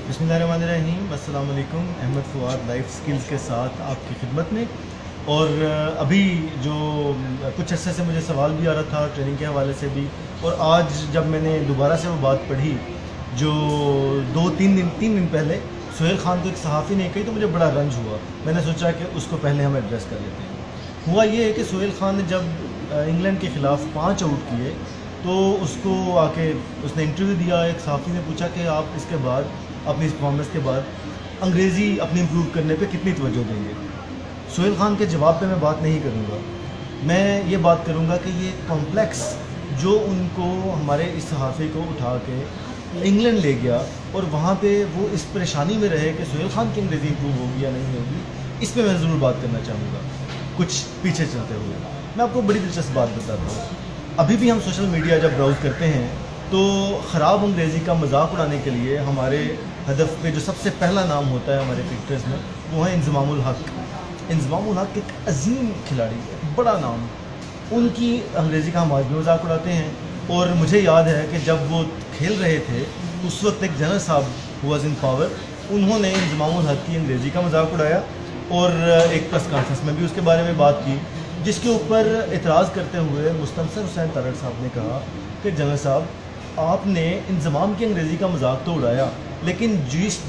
बिस्मिल्लाहिर्रहमानिर्रहीम, अस्सलाम वालेकुम। अहमद फ़ुआद लाइफ स्किल्स के साथ आपकी खिदमत में। और अभी जो कुछ अरसे से मुझे सवाल भी आ रहा था ट्रेनिंग के हवाले से भी, और आज जब मैंने दोबारा से वो बात पढ़ी जो 2-3 दिन पहले सुहेल ख़ान को एक सहाफ़ी ने कही, तो मुझे बड़ा रंज हुआ। मैंने सोचा कि उसको पहले हम एड्रेस कर लेते हैं। हुआ ये है कि सुहेल ख़ान ने जब इंग्लैंड के ख़िलाफ़ 5 आउट किए तो उसको आके उसने इंटरव्यू दिया। एक सहाफ़ी ने पूछा कि आप इसके बाद, अपनी इस परफॉर्मेंस के बाद, अंग्रेज़ी अपनी इम्प्रूव करने पे कितनी तवज्जो देंगे। सुहेल ख़ान के जवाब पे मैं बात नहीं करूँगा। मैं ये बात करूँगा कि ये कॉम्प्लेक्स जो उनको, हमारे इस सहाफ़ी को उठा के इंग्लैंड ले गया और वहाँ पे वो इस परेशानी में रहे कि सुहेल ख़ान की अंग्रेज़ी इम्प्रूव होगी या नहीं होगी, इस पर मैं ज़रूर बात करना चाहूँगा। कुछ पीछे चलते हुए मैं आपको बड़ी दिलचस्प बात बताता हूँ। अभी भी हम सोशल मीडिया जब ब्राउज़ करते हैं तो ख़राब अंग्रेज़ी का मजाक उड़ाने के लिए हमारे हदफ पे जो सबसे पहला नाम होता है हमारे क्रिकेटर्स में, वो है इंज़मामुल हक़। इंज़मामुल हक़ एक अजीम खिलाड़ी, एक बड़ा नाम। उनकी अंग्रेज़ी का हम आज भी मजाक उड़ाते हैं। और मुझे याद है कि जब वो खेल रहे थे उस वक्त एक जनरल साहब वाज इन पावर, उन्होंने इंज़मामुल हक़ की अंग्रेज़ी का मजाक उड़ाया और एक प्रेस कॉन्फ्रेंस में भी उसके बारे में बात की, जिसके ऊपर एतराज़ करते हुए मुस्तनसर हुसैन तारड़ साहब ने कहा कि जनरल साहब, आपने इंज़माम की अंग्रेज़ी का मजाक तो उड़ाया, लेकिन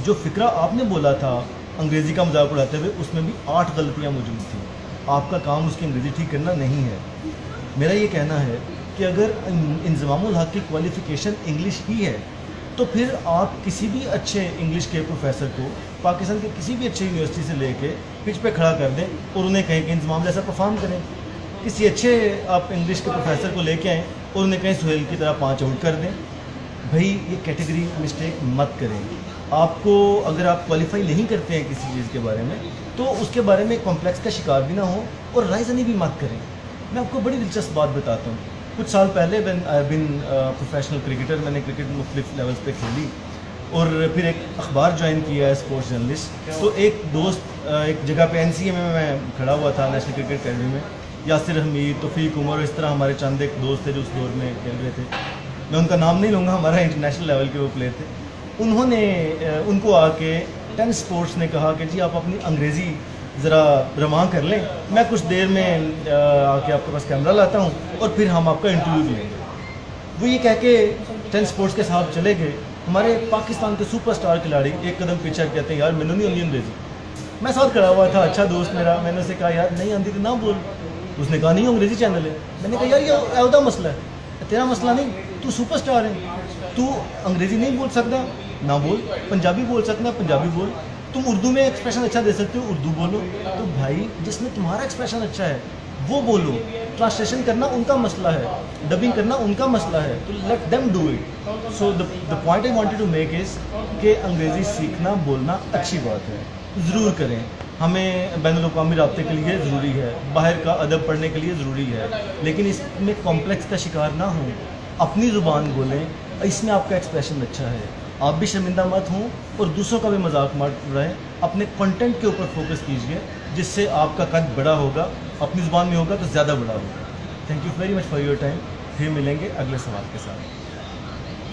जो फ़िक्रा आपने बोला था अंग्रेज़ी का मजाक उड़ाते हुए, उसमें भी 8 गलतियाँ मौजूद थी। आपका काम उसकी अंग्रेज़ी ठीक करना नहीं है। मेरा ये कहना है कि अगर इंज़मामुल हक़ की क्वालिफ़िकेशन इंग्लिश ही है तो फिर आप किसी भी अच्छे इंग्लिश के प्रोफेसर को पाकिस्तान के किसी भी अच्छे यूनिवर्सिटी से लेके पिच पे खड़ा कर दें और उन्हें कहें कि इंज़माम जैसा परफॉर्म करें। किसी अच्छे आप इंग्लिश के प्रोफेसर को लेके आएँ और उन्हें कहें सुहेल की तरह 5 आउट कर दें। भाई, ये कैटेगरी मिस्टेक मत करें। आपको, अगर आप क्वालिफाई नहीं करते हैं किसी चीज़ के बारे में, तो उसके बारे में कॉम्प्लेक्स का शिकार भी ना हो और रायज़नी भी मत करें। मैं आपको बड़ी दिलचस्प बात बताता हूँ। कुछ साल पहले बिन प्रोफेशनल क्रिकेटर, मैंने क्रिकेट मुख्तलिफ लेवल्स पे खेली और फिर एक अखबार ज्वाइन किया है, स्पोर्ट्स जर्नलिस्ट। तो एक दोस्त एक जगह पे NCA में मैं खड़ा हुआ था, नेशनल क्रिकेट अकेडमी में। यासिर हमीद, तौफीक उमर, इस तरह हमारे चंद एक दोस्त थे जो उस दौर में खेल रहे थे। मैं उनका नाम नहीं लूँगा, हमारा इंटरनेशनल लेवल के वो प्लेयर थे। उनको आके 10 स्पोर्ट्स ने कहा कि जी आप अपनी अंग्रेज़ी ज़रा रवां कर लें, मैं कुछ देर में आके आपके पास कैमरा लाता हूँ और फिर हम आपका इंटरव्यू लेंगे। वो ये कह के 10 स्पोर्ट्स के साथ चले गए। हमारे पाकिस्तान के सुपरस्टार खिलाड़ी एक कदम पीछे कहते हैं, यार मैंने नहीं आती अंग्रेज़ी। मैं साथ खड़ा हुआ था, अच्छा दोस्त मेरा। मैंने उसे कहा, यार नहीं आती तो ना बोल। उसने कहा, नहीं अंग्रेज़ी चैनल है। मैंने कहा, यार ये अलग मसला है, तेरा मसला नहीं, तू सुपरस्टार है, तू अंग्रेज़ी नहीं बोल सकता ना बोल, पंजाबी बोल सकता पंजाबी बोल, तुम उर्दू में एक्सप्रेशन अच्छा दे सकते हो, उर्दू बोलो। तो भाई, जिसमें तुम्हारा एक्सप्रेशन अच्छा है वो बोलो। ट्रांसलेशन करना उनका मसला है, डबिंग करना उनका मसला है, तो let them do it. So the point I wanted to make is कि अंग्रेज़ी सीखना बोलना अच्छी बात है, ज़रूर करें। हमें बैनुल-अक़वामी राब्ते के लिए ज़रूरी है, बाहर का अदब पढ़ने के लिए ज़रूरी है, लेकिन इसमें कॉम्प्लेक्स का शिकार ना हो। अपनी ज़ुबान बोलें, इसमें आपका एक्सप्रेशन अच्छा है, आप भी शर्मिंदा मत हों और दूसरों का भी मजाक मत उड़ाएं। अपने कंटेंट के ऊपर फोकस कीजिए, जिससे आपका कद बड़ा होगा। अपनी ज़ुबान में होगा तो ज़्यादा बड़ा होगा। Thank you very much for your time. फिर मिलेंगे अगले सवाल के साथ।